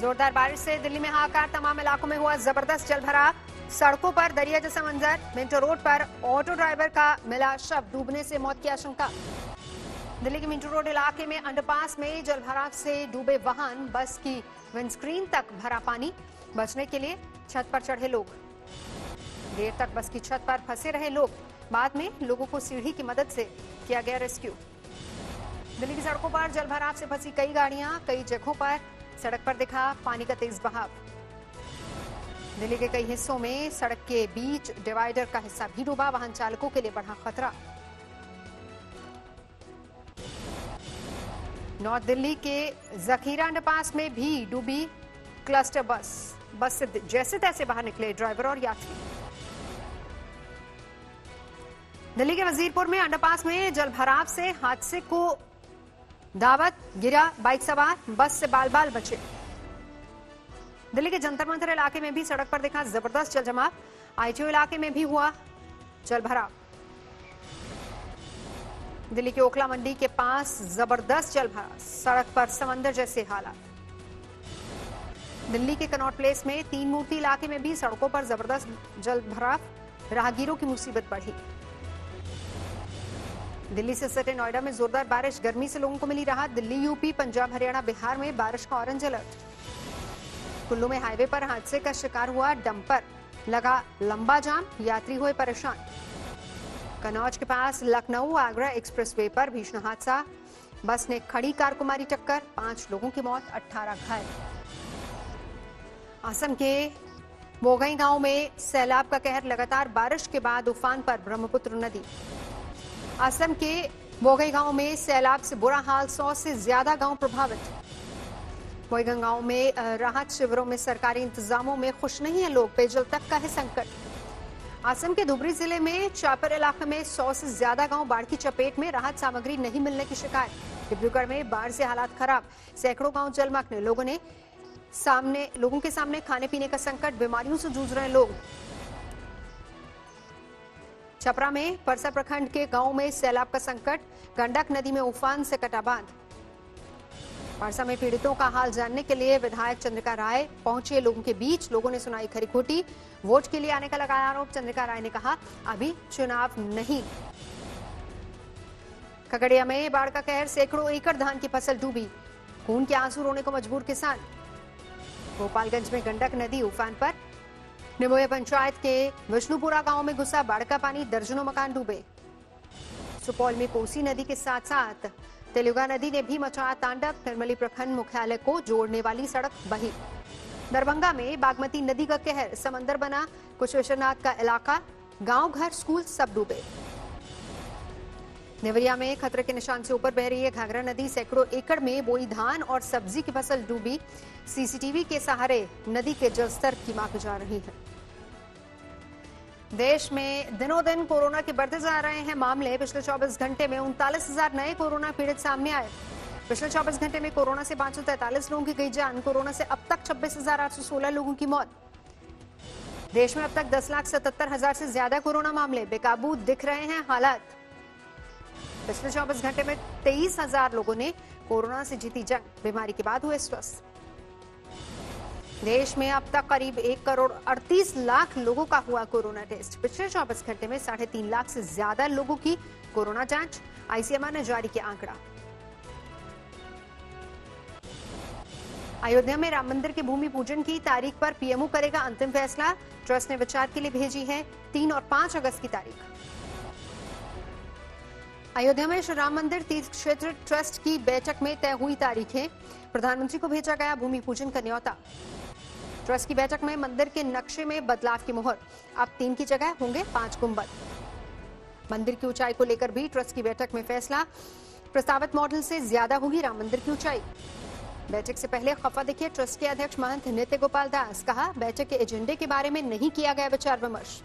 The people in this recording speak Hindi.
जोरदार बारिश से दिल्ली में हाहाकार, तमाम इलाकों में हुआ जबरदस्त जलभराव। सड़कों पर दरिया जैसा मंजर। मिंटो रोड पर ऑटो ड्राइवर का मिला शव, डूबने से मौत की आशंका। दिल्ली के मिंटो रोड इलाके में अंडरपास में जलभराव से डूबे वाहन, बस की विंडस्क्रीन तक भरा पानी। बचने के लिए छत पर चढ़े लोग। देर तक बस की छत पर फंसे रहे लोग, बाद में लोगों को सीढ़ी की मदद से किया गया रेस्क्यू। दिल्ली की सड़कों पर जलभराव से फंसी कई गाड़ियां, कई जगहों पर सड़क पर दिखा पानी का तेज बहाव। दिल्ली के कई हिस्सों में सड़क के बीच डिवाइडर का हिस्सा भी डूबा, वाहन चालकों के लिए बढ़ा खतरा। नॉर्थ दिल्ली के जखीरा अंडरपास में भी डूबी क्लस्टर बस से जैसे तैसे बाहर निकले ड्राइवर और यात्री। दिल्ली के वजीरपुर में अंडरपास में जलभराव से हादसे को दावत, गिरा बाइक सवार, बस से बाल बाल बचे। दिल्ली के जंतर मंतर इलाके में भी सड़क पर दिखा जबरदस्त जलजमाव। आईटीओ इलाके में भी हुआ जलभराव। दिल्ली के ओखला मंडी के पास जबरदस्त जलभराव, सड़क पर समंदर जैसे हालात। दिल्ली के कनॉट प्लेस में तीन मूर्ति इलाके में भी सड़कों पर जबरदस्त जलभराव, राहगीरों की मुसीबत बढ़ी। दिल्ली से सटे नोएडा में जोरदार बारिश, गर्मी से लोगों को मिली राहत। दिल्ली, यूपी, पंजाब, हरियाणा, बिहार में बारिश का ऑरेंज अलर्ट। कुल्लू में हाईवे पर हादसे का शिकार हुआ डंपर, लगा लंबा जाम, यात्री हुए परेशान। कन्नौज के पास लखनऊ आगरा एक्सप्रेसवे पर भीषण हादसा, बस ने खड़ी कार को मारी टक्कर, 5 लोगों की मौत, 18 घायल। असम के बोगई गांव में सैलाब का कहर, लगातार बारिश के बाद उफान पर ब्रह्मपुत्र नदी। असम के बोगई गांव में सैलाब से बुरा हाल, 100 से ज्यादा गांव प्रभावित। बोईगंग गांव में राहत शिविरों में सरकारी इंतजामों में खुश नहीं है लोग, पेयजल तक का है संकट। असम के धुबरी जिले में चापर इलाके में 100 से ज्यादा गांव बाढ़ की चपेट में, राहत सामग्री नहीं मिलने की शिकायत। डिब्रूगढ़ में बाढ़ से हालात खराब, सैकड़ों गांव जलमग्न, लोगों के सामने खाने पीने का संकट, बीमारियों से जूझ रहे लोग। छपरा में परसा प्रखंड के गांव में सैलाब का संकट, गंडक नदी में उफान से कटा बांध। परसा में पीड़ितों का हाल जानने के लिए विधायक चंद्रिका राय पहुंचे लोगों के बीच, लोगों ने सुनाई खरी खोटी, वोट के लिए आने का लगाया आरोप। चंद्रिका राय ने कहा, अभी चुनाव नहीं। खगड़िया में बाढ़ का कहर, सैकड़ों एकड़ धान की फसल डूबी, खून के आंसू रोने को मजबूर किसान। गोपालगंज में गंडक नदी उफान पर, निमोया पंचायत के विष्णुपुरा गांव में घुसा बाढ़ का पानी, दर्जनों मकान डूबे। सुपौल में कोसी नदी के साथ साथ तेलुगा नदी ने भी मचाया तांडव, निर्मली प्रखंड मुख्यालय को जोड़ने वाली सड़क बही। दरभंगा में बागमती नदी का कहर, समंदर बना कुछ विश्वनाथ का इलाका, गांव घर स्कूल सब डूबे। देवरिया में खतरे के निशान से ऊपर बह रही है घाघरा नदी, सैकड़ों एकड़ में बोई धान और सब्जी की फसल डूबी। सीसीटीवी के सहारे नदी के जलस्तर की मापी जा रही है। देश में दिनों दिन कोरोना के बढ़ते जा रहे हैं मामले। पिछले 24 घंटे में 39,000 नए कोरोना पीड़ित सामने आए। पिछले 24 घंटे में कोरोना से 543 लोगों की गई जान। कोरोना से अब तक 26,816 लोगों की मौत। देश में अब तक 10,77,000 से ज्यादा कोरोना मामले, बेकाबू दिख रहे हैं हालात। पिछले 24 घंटे में 23,000 लोगों ने कोरोना से जीती जंग, बीमारी के बाद हुए स्वस्थ। देश में अब तक करीब 1,38,00,000 लोगों का हुआ कोरोना टेस्ट। पिछले 24 घंटे में 3.5 लाख से ज्यादा लोगों की कोरोना जांच, आईसीएमआर ने जारी किया आंकड़ा। अयोध्या में राम मंदिर के भूमि पूजन की तारीख पर पीएमओ करेगा अंतिम फैसला। ट्रस्ट ने विचार के लिए भेजी है 3 और 5 अगस्त की तारीख। अयोध्या में श्री राम मंदिर तीर्थ क्षेत्र ट्रस्ट की बैठक में तय हुई तारीखें। प्रधानमंत्री को भेजा गया भूमि पूजन का न्योता। ट्रस्ट की बैठक में मंदिर के नक्शे में बदलाव की मुहर, अब 3 की जगह होंगे 5 गुंबद। मंदिर की ऊंचाई को लेकर भी ट्रस्ट की बैठक में फैसला, प्रस्तावित मॉडल से ज्यादा होगी राम मंदिर की ऊंचाई। बैठक से पहले खफा दिखे ट्रस्ट के अध्यक्ष महंत नित्य गोपाल दास, कहा बैठक के एजेंडे के बारे में नहीं किया गया विचार विमर्श।